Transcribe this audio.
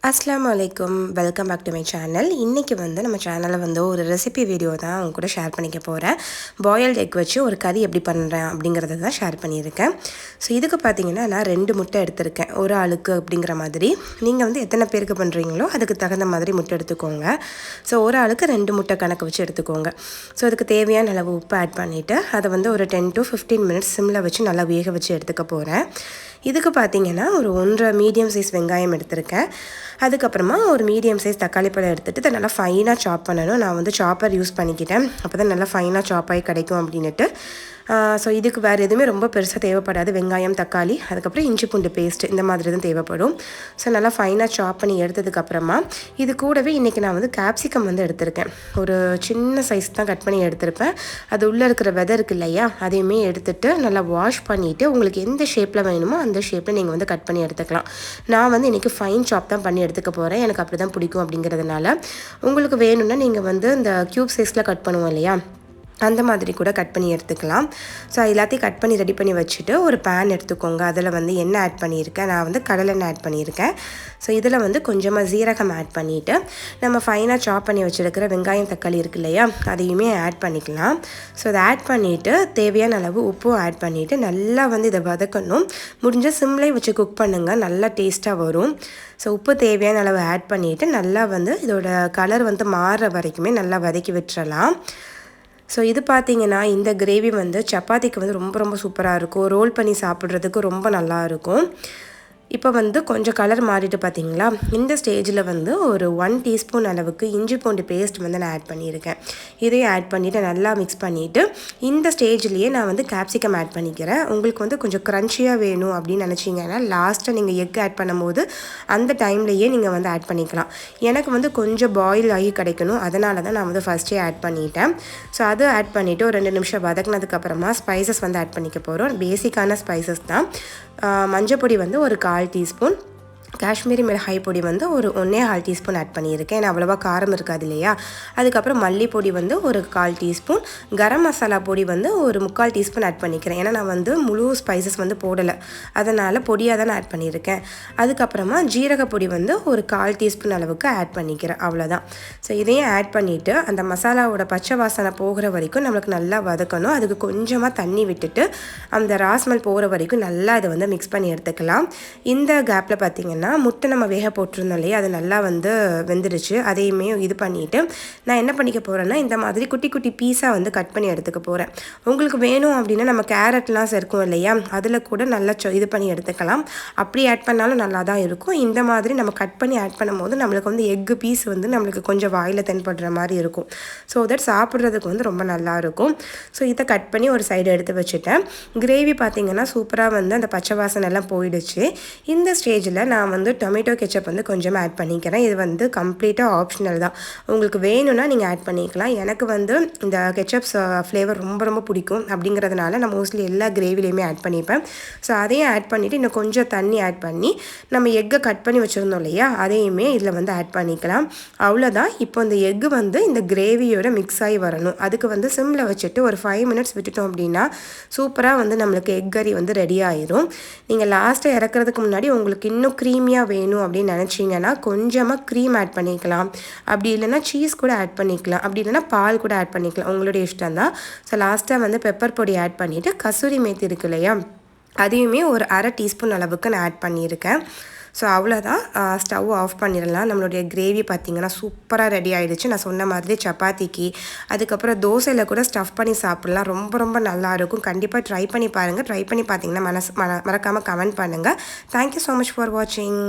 அஸ்ஸலாமு அலைக்கும். Welcome back to my channel. இன்றைக்கி நம்ம சேனலில் ஒரு ரெசிபி வீடியோ தான் அவங்க கூட ஷேர் பண்ணிக்க போகிறேன். பாயில்டு எக் வச்சு ஒரு கறி எப்படி பண்ணுறேன் அப்படிங்கிறத தான் ஷேர் பண்ணியிருக்கேன். ஸோ இதுக்கு பார்த்தீங்கன்னா நான் 2 முட்டை எடுத்திருக்கேன், ஒரு ஆளுக்கு அப்படிங்கிற மாதிரி. நீங்கள் எத்தனை பேருக்கு பண்ணுறீங்களோ அதுக்கு தகுந்த மாதிரி முட்டை எடுத்துக்கோங்க. ஸோ ஒரு ஆளுக்கு 2 முட்டை கணக்கு வச்சு எடுத்துக்கோங்க. ஸோ அதுக்கு தேவையான அளவு உப்பு ஆட் பண்ணிவிட்டு அதை ஒரு 10 to 15 மினிட்ஸ் சிம்மில் வச்சு நல்லா வேக வச்சு எடுத்துக்க போகிறேன். இதுக்கு பார்த்தீங்கன்னா ஒரு 1.5 மீடியம் சைஸ் வெங்காயம் எடுத்திருக்கேன். அதுக்கப்புறமா ஒரு மீடியம் சைஸ் தக்காளி பழம் எடுத்துகிட்டு இதை நல்லா ஃபைனாக சாப் பண்ணணும். நான் சாப்பர் யூஸ் பண்ணிக்கிட்டேன், அப்போ தான் நல்லா ஃபைனாக சாப் ஆகி கிடைக்கும் அப்படின்ட்டு. ஸோ இதுக்கு வேறு எதுவுமே ரொம்ப பெருசாக தேவைப்படாது. வெங்காயம், தக்காளி, அதுக்கப்புறம் இஞ்சி பூண்டு பேஸ்ட்டு இந்த மாதிரி தான் தேவைப்படும். ஸோ நல்லா ஃபைனாக சாப் பண்ணி எடுத்ததுக்கப்புறமா இது கூடவே இன்றைக்கி நான் கேப்சிகம் எடுத்திருக்கேன். ஒரு சின்ன சைஸ் தான் கட் பண்ணி எடுத்திருப்பேன். அது உள்ளே இருக்கிற விதை இருக்கு இல்லையா, அதையுமே எடுத்துகிட்டு நல்லா வாஷ் பண்ணிவிட்டு உங்களுக்கு எந்த ஷேப்பில் வேணுமோ அந்த ஷேப்பில் நீங்கள் கட் பண்ணி எடுத்துக்கலாம். நான் இன்றைக்கி ஃபைன் சாப் தான் பண்ணி எடுத்துக்க போகிறேன், எனக்கு அப்படி தான் பிடிக்கும் அப்படிங்கிறதுனால. உங்களுக்கு வேணும்னா நீங்கள் இந்த க்யூப் சைஸில் கட் பண்ணுவோம் இல்லையா, அந்த மாதிரி கூட கட் பண்ணி எடுத்துக்கலாம். ஸோ எல்லாத்தையும் கட் பண்ணி ரெடி பண்ணி வச்சுட்டு ஒரு பேன் எடுத்துக்கோங்க. அதில் எண்ணெய் ஆட் பண்ணியிருக்கேன், நான் கடலெண்ணெய் ஆட் பண்ணியிருக்கேன். ஸோ இதில் கொஞ்சமாக ஜீரகம் ஆட் பண்ணிவிட்டு நம்ம ஃபைனாக சாப் பண்ணி வச்சுருக்கிற வெங்காயம், தக்காளி இருக்கு இல்லையா, அதையுமே ஆட் பண்ணிக்கலாம். ஸோ அதை ஆட் பண்ணிவிட்டு தேவையான அளவு உப்பும் ஆட் பண்ணிவிட்டு நல்லா இதை வதக்கணும். முடிஞ்ச சிம்லேயே வச்சு குக் பண்ணுங்கள், நல்லா டேஸ்ட்டாக வரும். ஸோ உப்பு தேவையான அளவு ஆட் பண்ணிவிட்டு நல்லா இதோட கலர் மாறுற வரைக்குமே நல்லா வதக்கி விட்டுறலாம். ஸோ இது பார்த்திங்கன்னா இந்த கிரேவி சப்பாத்திக்கு ரொம்ப சூப்பராக இருக்கும். ரோல் பண்ணி சாப்பிட்றதுக்கு ரொம்ப நல்லாயிருக்கும். இப்போ கொஞ்சம் கலர் மாறிட்டு பார்த்தீங்களா, இந்த ஸ்டேஜில் ஒரு 1 டீஸ்பூன் அளவுக்கு இஞ்சி பூண்டு பேஸ்ட் நான் ஆட் பண்ணியிருக்கேன். இதையும் ஆட் பண்ணிவிட்டு நல்லா மிக்ஸ் பண்ணிவிட்டு இந்த ஸ்டேஜ்லேயே நான் கேப்சிகம் ஆட் பண்ணிக்கிறேன். உங்களுக்கு கொஞ்சம் க்ரன்ச்சியாக வேணும் அப்படின்னு நினச்சிங்கன்னா லாஸ்ட்டாக நீங்கள் எக் ஆட் பண்ணும்போது அந்த டைம்லேயே நீங்கள் ஆட் பண்ணிக்கலாம். எனக்கு கொஞ்சம் பாயில் ஆகி கிடைக்கணும், அதனால தான் நான் ஃபஸ்ட்டே ஆட் பண்ணிட்டேன். ஸோ அது ஆட் பண்ணிவிட்டு ஒரு 2 நிமிஷம் வதக்கினதுக்கப்புறமா ஸ்பைசஸ் ஆட் பண்ணிக்க போகிறோம். பேசிக்கான ஸ்பைசஸ் தான். மஞ்சள் பொடி ஒரு 1/4 டீஸ்பூன், காஷ்மீரி மிளகாய் பொடி ஒரு 1.25 டீஸ்பூன் ஆட் பண்ணியிருக்கேன். ஏன்னா அவ்வளோவா காரம் இருக்காது இல்லையா. அதுக்கப்புறம் மல்லிப்பொடி ஒரு 1/4 டீஸ்பூன், கரம் மசாலா பொடி ஒரு 3/4 டீஸ்பூன் ஆட் பண்ணிக்கிறேன். ஏன்னா நான் முழு ஸ்பைசஸ் போடலை, அதனால் பொடியாக தான் ஆட் பண்ணியிருக்கேன். அதுக்கப்புறமா ஜீரக பொடி ஒரு 1/4 டீஸ்பூன் அளவுக்கு ஆட் பண்ணிக்கிறேன், அவ்வளோதான். ஸோ இதையும் ஆட் பண்ணிவிட்டு அந்த மசாலாவோட பச்சை வாசனை போகிற வரைக்கும் நம்மளுக்கு நல்லா வதக்கணும். அதுக்கு கொஞ்சமாக தண்ணி விட்டுட்டு அந்த ராஸ்மல் போகிற வரைக்கும் நல்லா இதை மிக்ஸ் பண்ணி எடுத்துக்கலாம். இந்த கேப்பில் பார்த்திங்கன்னா முட்டை நம்ம வேக போட்டிருந்தோம் இல்லையா, அது நல்லா வெந்துடுச்சு. அதையுமே இது பண்ணிவிட்டு நான் என்ன பண்ணிக்க போகிறேன்னா இந்த மாதிரி குட்டி குட்டி பீஸாக கட் பண்ணி எடுத்துக்க போகிறேன். உங்களுக்கு வேணும் அப்படின்னா நம்ம கேரட்லாம் சேர்க்கும் இல்லையா, அதில் கூட நல்லா இது பண்ணி எடுத்துக்கலாம். அப்படி ஆட் பண்ணாலும் நல்லா தான் இருக்கும். இந்த மாதிரி நம்ம கட் பண்ணி ஆட் பண்ணும்போது நம்மளுக்கு எக்கு பீஸ் நம்மளுக்கு கொஞ்சம் வாயில் தென்படுற மாதிரி இருக்கும். ஸோ தட் சாப்பிட்றதுக்கு ரொம்ப நல்லாயிருக்கும். ஸோ இதை கட் பண்ணி ஒரு சைடு எடுத்து வச்சுட்டேன். கிரேவி பார்த்திங்கன்னா சூப்பராக அந்த பச்சை வாசனை எல்லாம் போயிடுச்சு. இந்த ஸ்டேஜில் நான் டொமேட்டோ கெச்சப் கொஞ்சமாக ஆட் பண்ணிக்கிறேன். இது கம்ப்ளீட்டாக ஆப்ஷனல் தான், உங்களுக்கு வேணும்னா நீங்கள் ஆட் பண்ணிக்கலாம். எனக்கு இந்த கெச்சப்ஸ் ஃப்ளேவர் ரொம்ப பிடிக்கும் அப்படிங்கிறதுனால நான் மோஸ்ட்லி எல்லா கிரேவிலையுமே ஆட் பண்ணிப்பேன். ஸோ அதையும் ஆட் பண்ணிவிட்டு இன்னும் கொஞ்சம் தண்ணி ஆட் பண்ணி நம்ம எக்கை கட் பண்ணி வச்சுருந்தோம் இல்லையா, அதையுமே இதில் ஆட் பண்ணிக்கலாம். அவ்வளோதான். இப்போ இந்த எக்கு இந்த கிரேவியோட மிக்ஸ் ஆகி வரணும். அதுக்கு சிம்மில் வச்சுட்டு ஒரு 5 மினிட்ஸ் விட்டுட்டோம் அப்படின்னா சூப்பராக நம்மளுக்கு எக் கறி ரெடி ஆயிரும். நீங்கள் லாஸ்ட்டாக இறக்குறதுக்கு முன்னாடி உங்களுக்கு இன்னும் க்ரீமியாக வேணும் அப்படின்னு நினச்சிங்கன்னா கொஞ்சமாக க்ரீம் ஆட் பண்ணிக்கலாம். அப்படி இல்லைன்னா சீஸ் கூட ஆட் பண்ணிக்கலாம், அப்படி இல்லைன்னா பால் கூட ஆட் பண்ணிக்கலாம், உங்களுடைய இஷ்டம் தான். ஸோ லாஸ்ட்டாக பெப்பர் பொடி ஆட் பண்ணிவிட்டு கசூரி மேத்தி இருக்கு இல்லையா, அதையுமே ஒரு 1/2 டீஸ்பூன் அளவுக்கு நான் ஆட் பண்ணியிருக்கேன். ஸோ அவ்வளோதான். ஸ்டவ் ஆஃப் பண்ணிடலாம். நம்மளுடைய கிரேவி பார்த்திங்கன்னா சூப்பராக ரெடி ஆகிடுச்சு. நான் சொன்ன மாதிரி சப்பாத்திக்கு அதுக்கப்புறம் தோசையில் கூட ஸ்டஃப் பண்ணி சாப்பிட்லாம், ரொம்ப நல்லாயிருக்கும். கண்டிப்பாக ட்ரை பண்ணி பாருங்கள். ட்ரை பண்ணி பார்த்தீங்கன்னா மறக்காமல் கமெண்ட் பண்ணுங்கள். தேங்க்யூ ஸோ மச் ஃபார் வாட்சிங்.